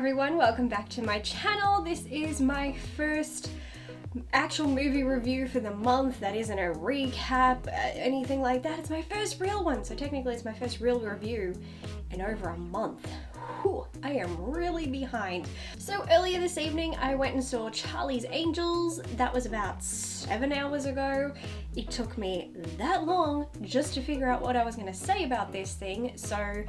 everyone, welcome back to my channel. This is my first actual movie review for the month. That isn't a recap, anything like that. It's my first real one, so technically it's my first real review in over a month. Whew, I am really behind. So earlier this evening I went and saw Charlie's Angels. That was about 7 hours ago. It took me that long just to figure out what I was going to say about this thing, so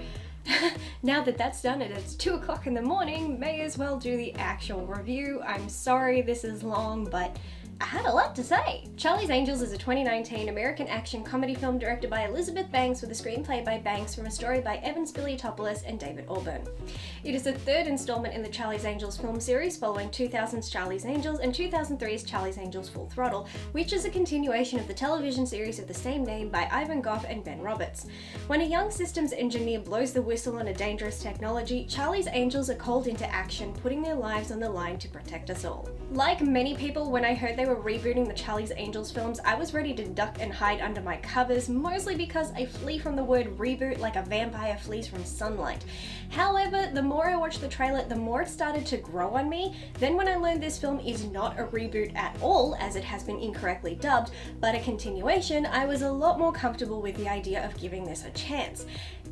now that that's done and it's 2 o'clock in the morning, may as well do the actual review. I'm sorry this is long, but I had a lot to say. Charlie's Angels is a 2019 American action comedy film directed by Elizabeth Banks with a screenplay by Banks from a story by Evan Spiliotopoulos and David Auburn. It is the third installment in the Charlie's Angels film series following 2000's Charlie's Angels and 2003's Charlie's Angels Full Throttle, which is a continuation of the television series of the same name by Ivan Goff and Ben Roberts. When a young systems engineer blows the whistle on a dangerous technology, Charlie's Angels are called into action, putting their lives on the line to protect us all. Like many people, when I heard they were rebooting the Charlie's Angels films, I was ready to duck and hide under my covers, mostly because I flee from the word reboot like a vampire flees from sunlight. However, the more I watched the trailer, the more it started to grow on me. Then when I learned this film is not a reboot at all, as it has been incorrectly dubbed, but a continuation, I was a lot more comfortable with the idea of giving this a chance.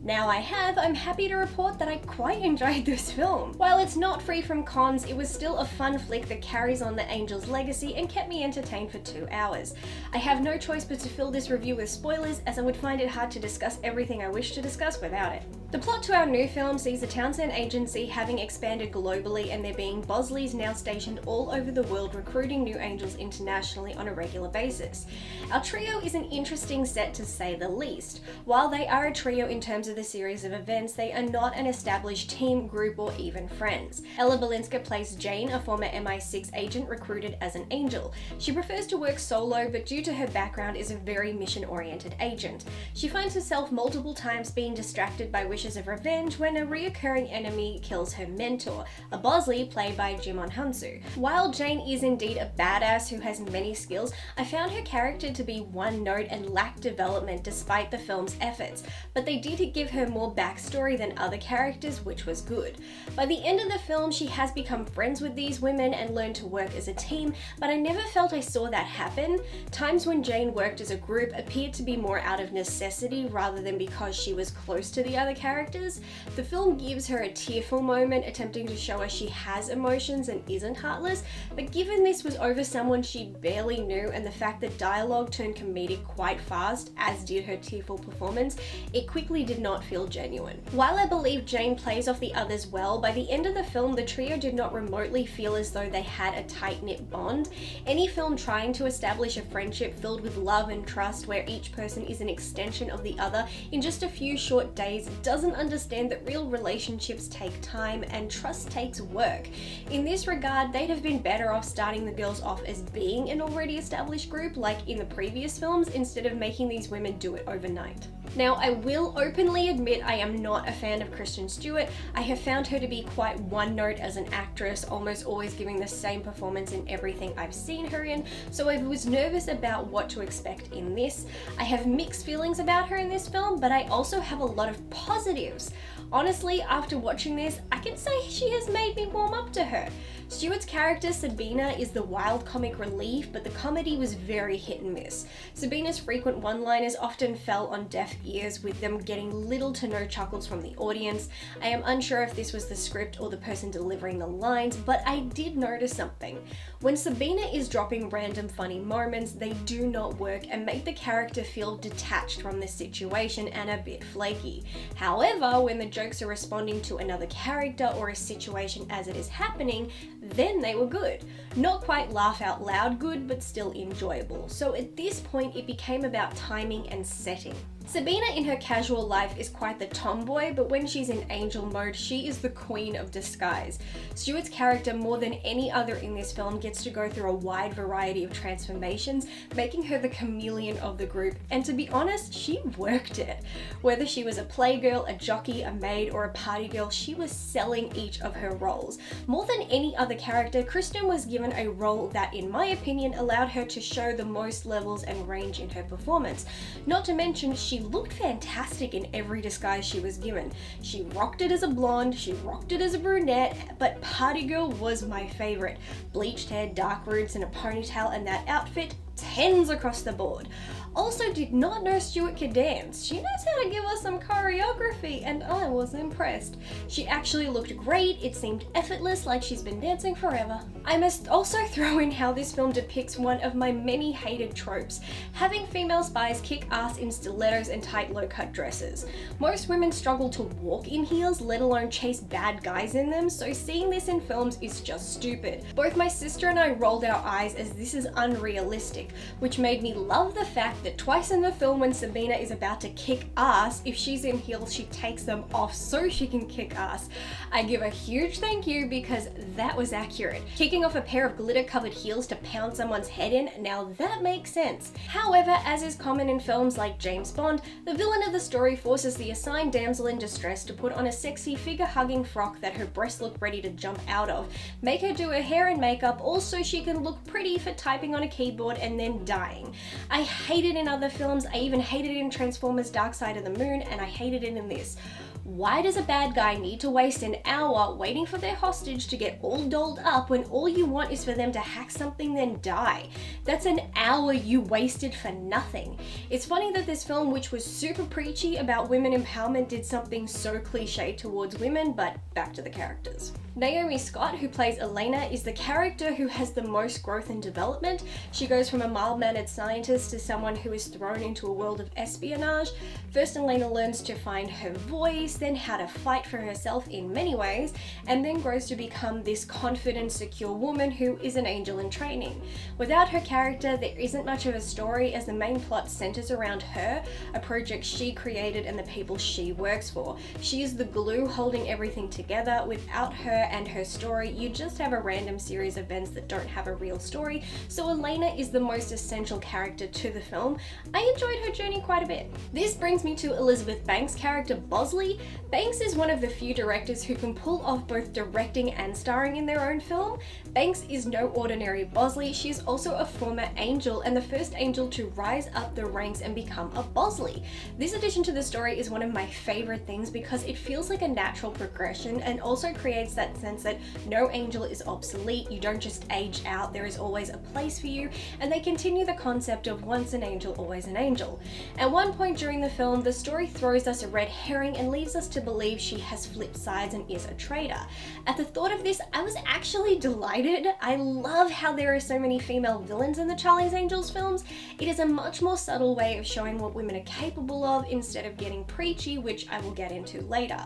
Now I'm happy to report that I quite enjoyed this film. While it's not free from cons, it was still a fun flick that carries on the Angels' legacy and kept me entertained for 2 hours. I have no choice but to fill this review with spoilers, as I would find it hard to discuss everything I wish to discuss without it. The plot to our new film sees the Townsend Agency having expanded globally, and there being Bosleys now stationed all over the world recruiting new Angels internationally on a regular basis. Our trio is an interesting set to say the least. While they are a trio in terms of the series of events, they are not an established team, group, or even friends. Ella Balinska plays Jane, a former MI6 agent recruited as an Angel. She prefers to work solo, but due to her background is a very mission-oriented agent. She finds herself multiple times being distracted by wishes of revenge when a reoccurring enemy kills her mentor, a Bosley played by Jimon Hansu. While Jane is indeed a badass who has many skills, I found her character to be one-note and lack development despite the film's efforts, but they did give her more backstory than other characters, which was good. By the end of the film, she has become friends with these women and learned to work as a team, but I never felt I saw that happen. Times when Jane worked as a group appeared to be more out of necessity rather than because she was close to the other characters. The film gives her a tearful moment, attempting to show us she has emotions and isn't heartless, but given this was over someone she barely knew and the fact that dialogue turned comedic quite fast, as did her tearful performance, it quickly did not feel genuine. While I believe Jane plays off the others well, by the end of the film the trio did not remotely feel as though they had a tight-knit bond. Any film trying to establish a friendship filled with love and trust where each person is an extension of the other in just a few short days doesn't understand that real relationships take time and trust takes work. In this regard, they'd have been better off starting the girls off as being an already established group like in the previous films instead of making these women do it overnight. Now, I will openly admit I am not a fan of Kristen Stewart. I have found her to be quite one-note as an actress, almost always giving the same performance in everything I've seen her in, so I was nervous about what to expect in this. I have mixed feelings about her in this film, but I also have a lot of positives. Honestly, after watching this, I can say she has made me warm up to her. Stewart's character, Sabina, is the wild comic relief, but the comedy was very hit and miss. Sabina's frequent one-liners often fell on deaf ears, with them getting little to no chuckles from the audience. I am unsure if this was the script or the person delivering the lines, but I did notice something. When Sabina is dropping random funny moments, they do not work and make the character feel detached from the situation and a bit flaky. However, when the jokes are responding to another character or a situation as it is happening, then they were good. Not quite laugh out loud good, but still enjoyable. So at this point it became about timing and setting. Sabina in her casual life is quite the tomboy, but when she's in angel mode, she is the queen of disguise. Stewart's character, more than any other in this film, gets to go through a wide variety of transformations, making her the chameleon of the group, and to be honest, she worked it. Whether she was a playgirl, a jockey, a maid, or a party girl, she was selling each of her roles. More than any other character, Kristen was given a role that, in my opinion, allowed her to show the most levels and range in her performance. Not to mention, she she looked fantastic in every disguise she was given. She rocked it as a blonde, she rocked it as a brunette, but Party Girl was my favorite. Bleached hair, dark roots, and a ponytail, and that outfit, 10s across the board. Also did not know Stewart could dance. She knows how to give us some choreography, and I was impressed. She actually looked great, it seemed effortless, like she's been dancing forever. I must also throw in how this film depicts one of my many hated tropes, having female spies kick ass in stilettos and tight low-cut dresses. Most women struggle to walk in heels, let alone chase bad guys in them, so seeing this in films is just stupid. Both my sister and I rolled our eyes as this is unrealistic, which made me love the fact that twice in the film when Sabina is about to kick ass, if she's in heels she takes them off so she can kick ass. I give a huge thank you because that was accurate. Kicking off a pair of glitter covered heels to pound someone's head in, now that makes sense. However, as is common in films like James Bond, the villain of the story forces the assigned damsel in distress to put on a sexy figure-hugging frock that her breasts look ready to jump out of, make her do her hair and makeup all so she can look pretty for typing on a keyboard and then dying. I hate it in other films, I even hated it in Transformers Dark Side of the Moon, and I hated it in this. Why does a bad guy need to waste an hour waiting for their hostage to get all dolled up when all you want is for them to hack something then die? That's an hour you wasted for nothing. It's funny that this film, which was super preachy about women empowerment, did something so cliche towards women, but back to the characters. Naomi Scott, who plays Elena, is the character who has the most growth and development. She goes from a mild-mannered scientist to someone who is thrown into a world of espionage. First, Elena learns to find her voice, then how to fight for herself in many ways, and then grows to become this confident, secure woman who is an angel in training. Without her character, there isn't much of a story as the main plot centers around her, a project she created and the people she works for. She is the glue holding everything together. Without her and her story, you just have a random series of events that don't have a real story, so Elena is the most essential character to the film. I enjoyed her journey quite a bit. This brings me to Elizabeth Banks' character Bosley. Banks is one of the few directors who can pull off both directing and starring in their own film. Banks is no ordinary Bosley, she is also a former angel and the first angel to rise up the ranks and become a Bosley. This addition to the story is one of my favorite things because it feels like a natural progression and also creates that sense that no angel is obsolete, you don't just age out, there is always a place for you, and they continue the concept of once an angel, always an angel. At one point during the film, the story throws us a red herring and leaves us to believe she has flipped sides and is a traitor. At the thought of this, I was actually delighted. I love how there are so many female villains in the Charlie's Angels films. It is a much more subtle way of showing what women are capable of instead of getting preachy, which I will get into later.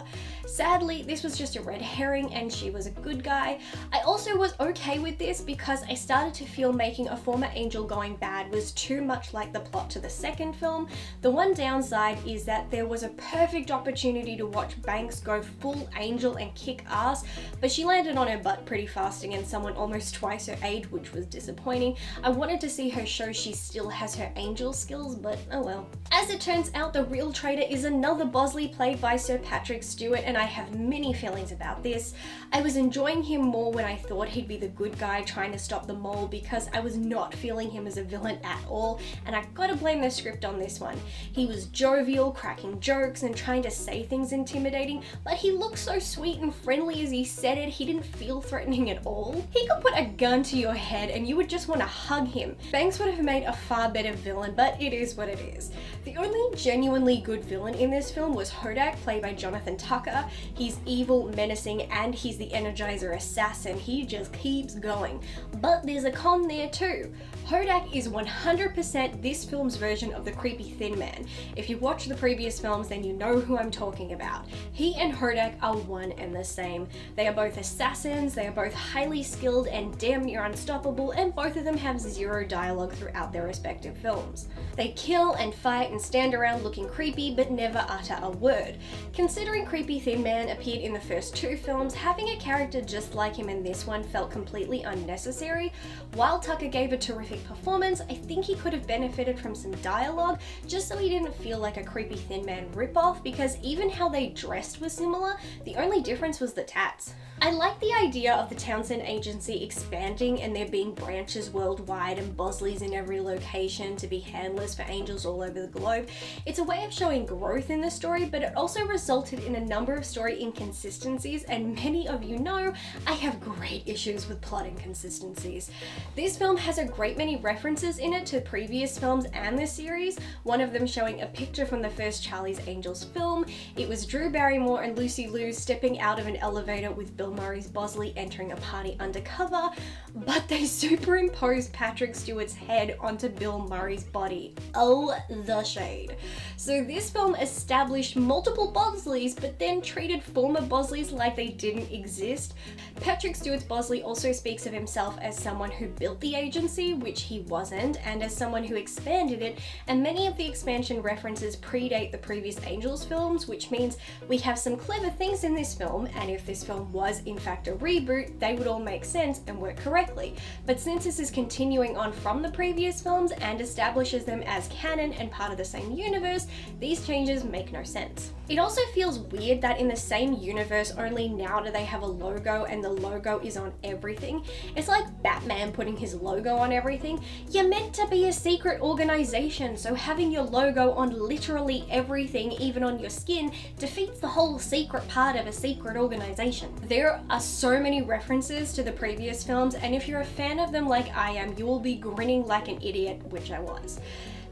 Sadly, this was just a red herring and she was a good guy. I also was okay with this because I started to feel making a former angel going bad was too much like the plot to the second film. The one downside is that there was a perfect opportunity to watch Banks go full angel and kick ass, but she landed on her butt pretty fast against someone almost twice her age, which was disappointing. I wanted to see her show she still has her angel skills, but oh well. As it turns out, the real traitor is another Bosley played by Sir Patrick Stewart, and I have many feelings about this. I was enjoying him more when I thought he'd be the good guy trying to stop the mole because I was not feeling him as a villain at all, and I gotta blame the script on this one. He was jovial, cracking jokes and trying to say things intimidating, but he looked so sweet and friendly as he said it, he didn't feel threatening at all. He could put a gun to your head and you would just want to hug him. Banks would have made a far better villain, but it is what it is. The only genuinely good villain in this film was Hodak, played by Jonathan Tucker. He's evil, menacing, and he's the Energizer assassin. He just keeps going. But there's a con there too. Hodak is 100% this film's version of the creepy Thin Man. If you watch the previous films, then you know who I'm talking about. He and Hodak are one and the same. They are both assassins, they are both highly skilled and damn near unstoppable, and both of them have zero dialogue throughout their respective films. They kill and fight and stand around looking creepy, but never utter a word. Considering creepy Thin Man appeared in the first two films, having Having a character just like him in this one felt completely unnecessary. While Tucker gave a terrific performance, I think he could have benefited from some dialogue just so he didn't feel like a creepy Thin Man ripoff, because even how they dressed was similar, the only difference was the tats. I like the idea of the Townsend agency expanding and there being branches worldwide and Bosleys in every location to be handlers for angels all over the globe. It's a way of showing growth in the story, but it also resulted in a number of story inconsistencies, and many of you know I have great issues with plot inconsistencies. This film has a great many references in it to previous films and the series, one of them showing a picture from the first Charlie's Angels film. It was Drew Barrymore and Lucy Liu stepping out of an elevator with Bill Murray's Bosley entering a party undercover, but they superimposed Patrick Stewart's head onto Bill Murray's body. Oh, the shade. So this film established multiple Bosleys, but then treated former Bosleys like they didn't exist. Patrick Stewart's Bosley also speaks of himself as someone who built the agency, which he wasn't, and as someone who expanded it, and many of the expansion references predate the previous Angels films, which means we have some clever things in this film, and if this film was in fact a reboot, they would all make sense and work correctly. But since this is continuing on from the previous films and establishes them as canon and part of the same universe, these changes make no sense. It also feels weird that in the same universe, only now do they have a logo and the logo is on everything. It's like Batman putting his logo on everything. You're meant to be a secret organization, so having your logo on literally everything, even on your skin, defeats the whole secret part of a secret organization. There are so many references to the previous films, and if you're a fan of them like I am, you will be grinning like an idiot, which I was.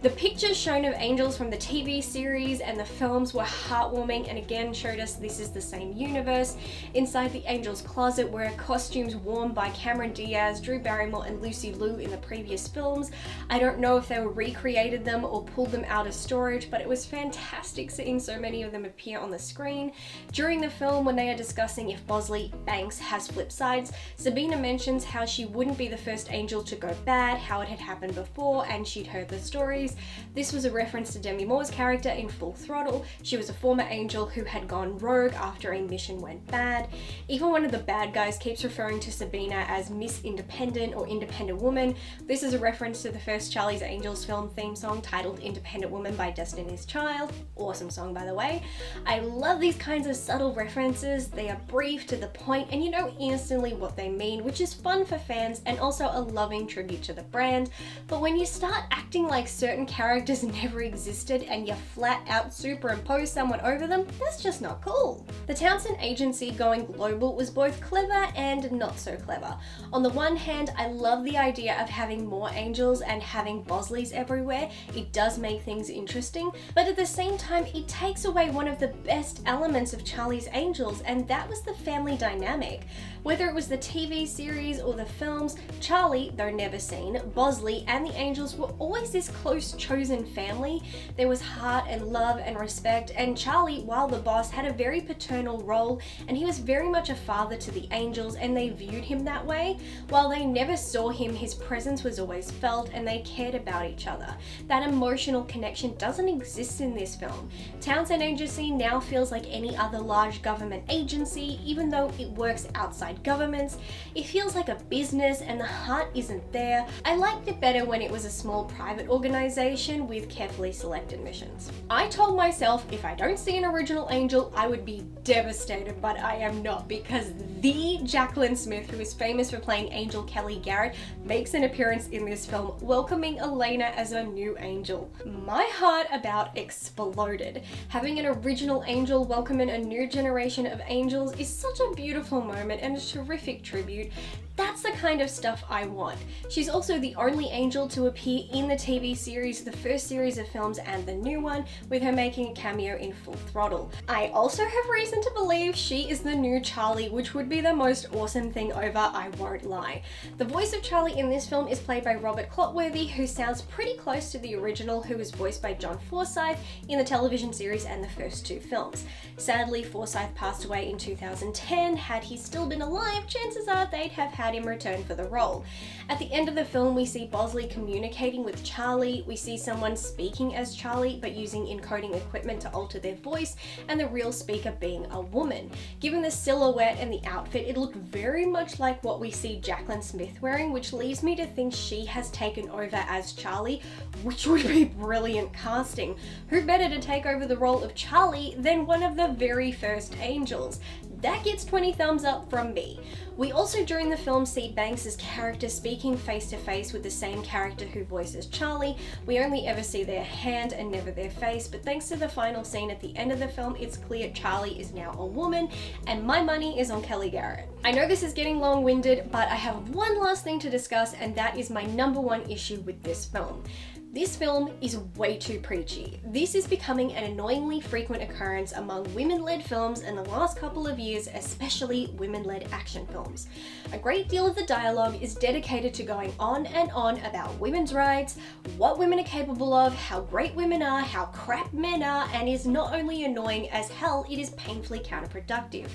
The pictures shown of angels from the TV series and the films were heartwarming and again showed us this is the same universe. Inside the angels' closet were costumes worn by Cameron Diaz, Drew Barrymore and Lucy Liu in the previous films. I don't know if they recreated them or pulled them out of storage, but it was fantastic seeing so many of them appear on the screen. During the film, when they are discussing if Bosley Banks has flip sides, Sabina mentions how she wouldn't be the first angel to go bad, how it had happened before, and she'd heard the stories. This was a reference to Demi Moore's character in Full Throttle. She was a former angel who had gone rogue after a mission went bad. Even one of the bad guys keeps referring to Sabina as Miss Independent or Independent Woman. This is a reference to the first Charlie's Angels film theme song titled Independent Woman by Destiny's Child. Awesome song, by the way. I love these kinds of subtle references. They are brief, to the point, and you know instantly what they mean, which is fun for fans and also a loving tribute to the brand. But when you start acting like certain characters never existed and you flat out superimpose someone over them, that's just not cool. The Townsend agency going global was both clever and not so clever. On the one hand, I love the idea of having more angels and having Bosleys everywhere. It does make things interesting, but at the same time, it takes away one of the best elements of Charlie's Angels, and that was the family dynamic. Whether it was the TV series or the films, Charlie, though never seen, Bosley and the Angels were always this close chosen family. There was heart and love and respect, and Charlie, while the boss, had a very paternal role, and he was very much a father to the Angels, and they viewed him that way. While they never saw him, his presence was always felt, and they cared about each other. That emotional connection doesn't exist in this film. Townsend Agency now feels like any other large government agency, even though it works outside governments. It feels like a business, and the heart isn't there. I liked it better when it was a small private organization with carefully selected missions. I told myself if I don't see an original angel, I would be devastated, but I am not, because the Jacqueline Smith, who is famous for playing Angel Kelly Garrett, makes an appearance in this film, welcoming Elena as a new angel. My heart about exploded. Having an original angel welcoming a new generation of angels is such a beautiful moment and a terrific tribute. That's the kind of stuff I want. She's also the only angel to appear in the TV series, the first series of films and the new one, with her making a cameo in Full Throttle. I also have reason to believe she is the new Charlie, which would be the most awesome thing over, I won't lie. The voice of Charlie in this film is played by Robert Clotworthy, who sounds pretty close to the original, who was voiced by John Forsythe in the television series and the first two films. Sadly, Forsythe passed away in 2010. Had he still been alive, chances are they'd have had had in return for the role. At the end of the film, we see Bosley communicating with Charlie, we see someone speaking as Charlie but using encoding equipment to alter their voice, and the real speaker being a woman. Given the silhouette and the outfit, it looked very much like what we see Jaclyn Smith wearing, which leads me to think she has taken over as Charlie, which would be brilliant casting. Who better to take over the role of Charlie than one of the very first angels? That gets 20 thumbs up from me. We also during the film see Banks' character speaking face to face with the same character who voices Charlie. We only ever see their hand and never their face, but thanks to the final scene at the end of the film, it's clear Charlie is now a woman, and my money is on Kelly Garrett. I know this is getting long-winded, but I have one last thing to discuss, and that is my number one issue with this film. This film is way too preachy. This is becoming an annoyingly frequent occurrence among women-led films in the last couple of years, especially women-led action films. A great deal of the dialogue is dedicated to going on and on about women's rights, what women are capable of, how great women are, how crap men are, and is not only annoying as hell, it is painfully counterproductive.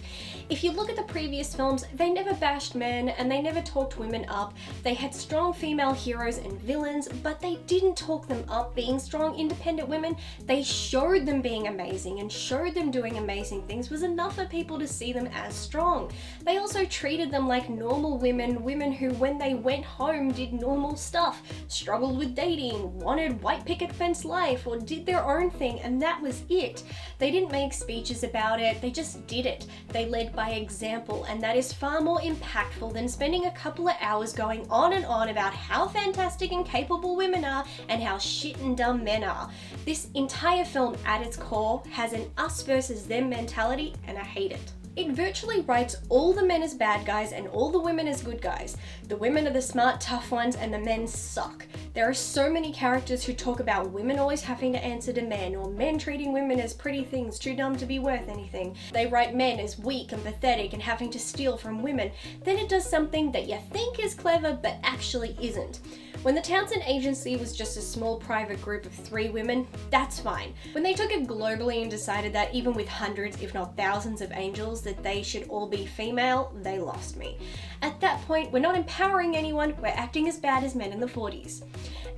If you look at the previous films, they never bashed men and they never talked women up. They had strong female heroes and villains, but they didn't talk them up being strong independent women. They showed them being amazing and showed them doing amazing things was enough for people to see them as strong. They also treated them like normal women, women who when they went home did normal stuff, struggled with dating, wanted white picket fence life, or did their own thing, and that was it. They didn't make speeches about it, they just did it. They led by example, and that is far more impactful than spending a couple of hours going on and on about how fantastic and capable women are and how shit and dumb men are. This entire film at its core has an us versus them mentality, and I hate it. It virtually writes all the men as bad guys and all the women as good guys. The women are the smart, tough ones, and the men suck. There are so many characters who talk about women always having to answer to men, or men treating women as pretty things too dumb to be worth anything. They write men as weak and pathetic and having to steal from women. Then it does something that you think is clever but actually isn't. When the Townsend Agency was just a small private group of 3 women, that's fine. When they took it globally and decided that even with hundreds, if not thousands of angels, that they should all be female, they lost me. At that point, we're not empowering anyone, we're acting as bad as men in the 40s.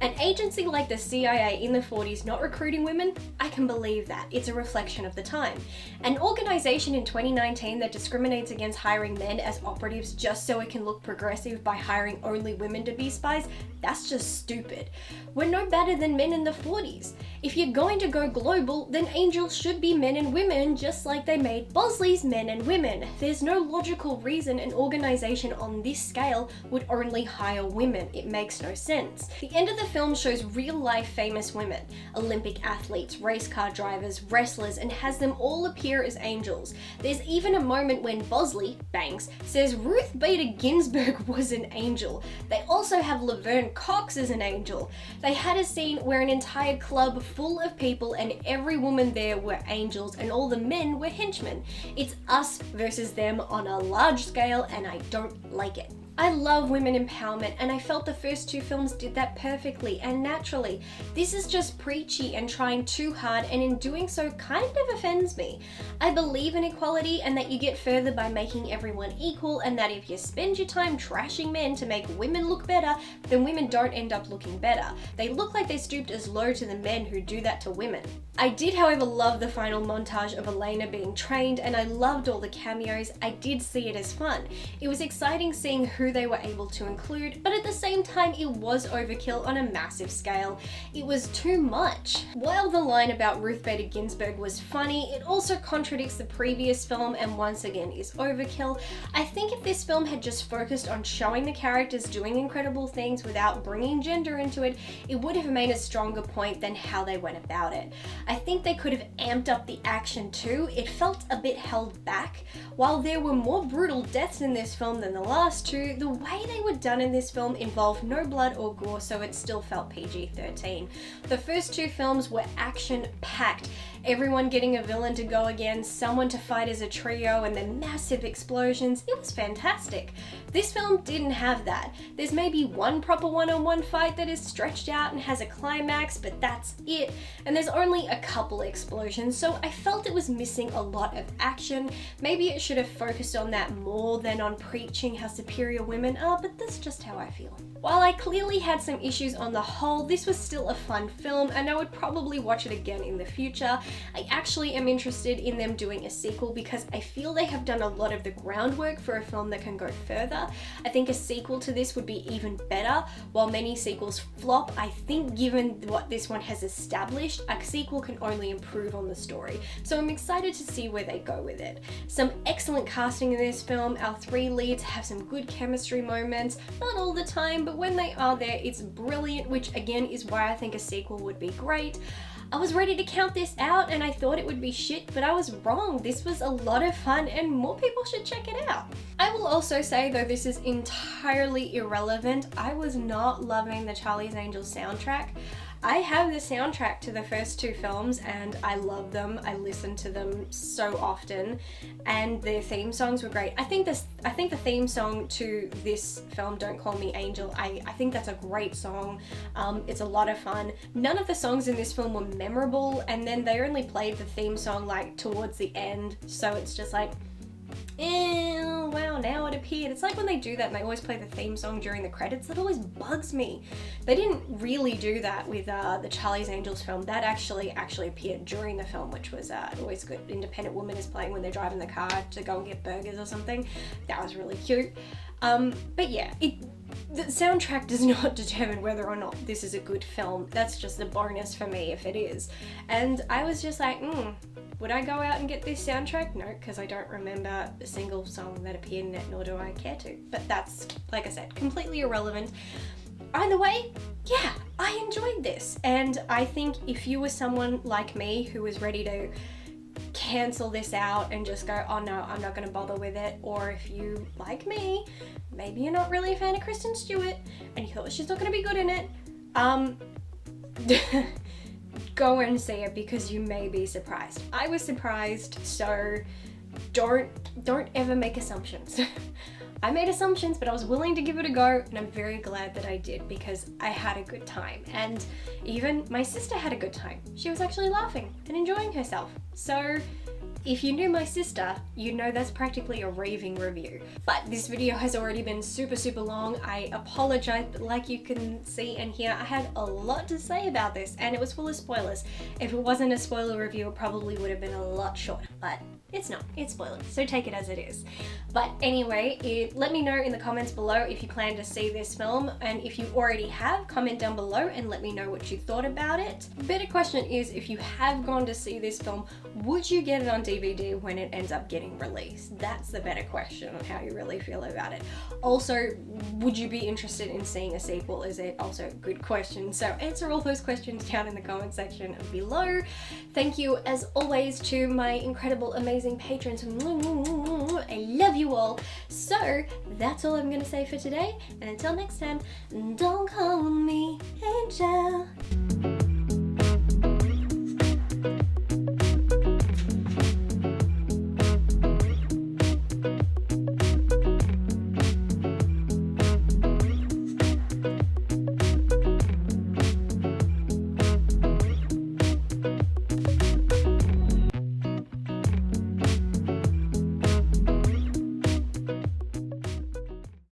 An agency like the CIA in the 40s not recruiting women, I can believe that. It's a reflection of the time. An organization in 2019 that discriminates against hiring men as operatives just so it can look progressive by hiring only women to be spies, that's just stupid. We're no better than men in the 40s. If you're going to go global, then angels should be men and women just like they made Bosley's men and women. There's no logical reason an organization on this scale would only hire women. It makes no sense. The end of the film shows real-life famous women, Olympic athletes, race car drivers, wrestlers, and has them all appear as angels. There's even a moment when Bosley, Banks, says Ruth Bader Ginsburg was an angel. They also have Laverne Cox as an angel. They had a scene where an entire club full of people and every woman there were angels and all the men were henchmen. It's us versus them on a large scale, and I don't like it. I love women empowerment, and I felt the first 2 films did that perfectly and naturally. This is just preachy and trying too hard, and in doing so kind of offends me. I believe in equality and that you get further by making everyone equal, and that if you spend your time trashing men to make women look better, then women don't end up looking better. They look like they stooped as low to the men who do that to women. I did, however, love the final montage of Elena being trained, and I loved all the cameos. I did see it as fun. It was exciting seeing who they were able to include, but at the same time it was overkill on a massive scale. It was too much. While the line about Ruth Bader Ginsburg was funny, it also contradicts the previous film and once again is overkill. I think if this film had just focused on showing the characters doing incredible things without bringing gender into it, it would have made a stronger point than how they went about it. I think they could have amped up the action too. It felt a bit held back. While there were more brutal deaths in this film than the last 2, the way they were done in this film involved no blood or gore, so it still felt PG-13. The first 2 films were action-packed. everyone getting a villain to go against, someone to fight as a trio, and then massive explosions. It was fantastic. This film didn't have that. There's maybe one proper one-on-one fight that is stretched out and has a climax, but that's it. And there's only a couple explosions, so I felt it was missing a lot of action. Maybe it should have focused on that more than on preaching how superior women are, but that's just how I feel. While I clearly had some issues on the whole, this was still a fun film and I would probably watch it again in the future. I actually am interested in them doing a sequel because I feel they have done a lot of the groundwork for a film that can go further. I think a sequel to this would be even better. While many sequels flop, I think given what this one has established, a sequel can only improve on the story. So I'm excited to see where they go with it. Some excellent casting in this film. Our three leads have some good chemistry moments, not all the time, but when they are there, it's brilliant, which again is why I think a sequel would be great. I was ready to count this out and I thought it would be shit, but I was wrong. This was a lot of fun and more people should check it out. I will also say, though this is entirely irrelevant, I was not loving the Charlie's Angels soundtrack. I have the soundtrack to the first two films and I love them. I listen to them so often and their theme songs were great. I think the theme song to this film, Don't Call Me Angel, I think that's a great song. It's a lot of fun. None of the songs in this film were memorable, and then they only played the theme song like towards the end, so it's just like, wow, now it appeared. It's like when they do that and they always play the theme song during the credits. That always bugs me. They didn't really do that with the Charlie's Angels film. That actually appeared during the film, which was always good. Independent Woman is playing when they're driving the car to go and get burgers or something. That was really cute. But yeah, the soundtrack does not determine whether or not this is a good film. That's just a bonus for me if it is. And I was just like, would I go out and get this soundtrack? No, because I don't remember a single song that appeared in it, nor do I care to. But that's, like I said, completely irrelevant. Either way, yeah, I enjoyed this. And I think if you were someone like me who was ready to cancel this out and just go, oh no, I'm not going to bother with it, or if you, like me, maybe you're not really a fan of Kristen Stewart and you thought she's not going to be good in it, go and see it because you may be surprised. I was surprised, so don't ever make assumptions. I made assumptions, but I was willing to give it a go, and I'm very glad that I did because I had a good time. And even my sister had a good time. She was actually laughing and enjoying herself. So if you knew my sister, you know that's practically a raving review. But this video has already been super long. I apologize, but like you can see and hear, I had a lot to say about this and it was full of spoilers. If it wasn't a spoiler review, it probably would have been a lot shorter, but it's not, it's spoilers, so take it as it is. But anyway, let me know in the comments below if you plan to see this film, and if you already have, comment down below and let me know what you thought about it. The better question is, if you have gone to see this film, would you get it on DVD when it ends up getting released? That's the better question on how you really feel about it. Also, would you be interested in seeing a sequel? Is it also a good question? So answer all those questions down in the comment section below. Thank you as always to my incredible, amazing patrons. I love you all. So that's all I'm gonna say for today, and until next time, don't call me Angel.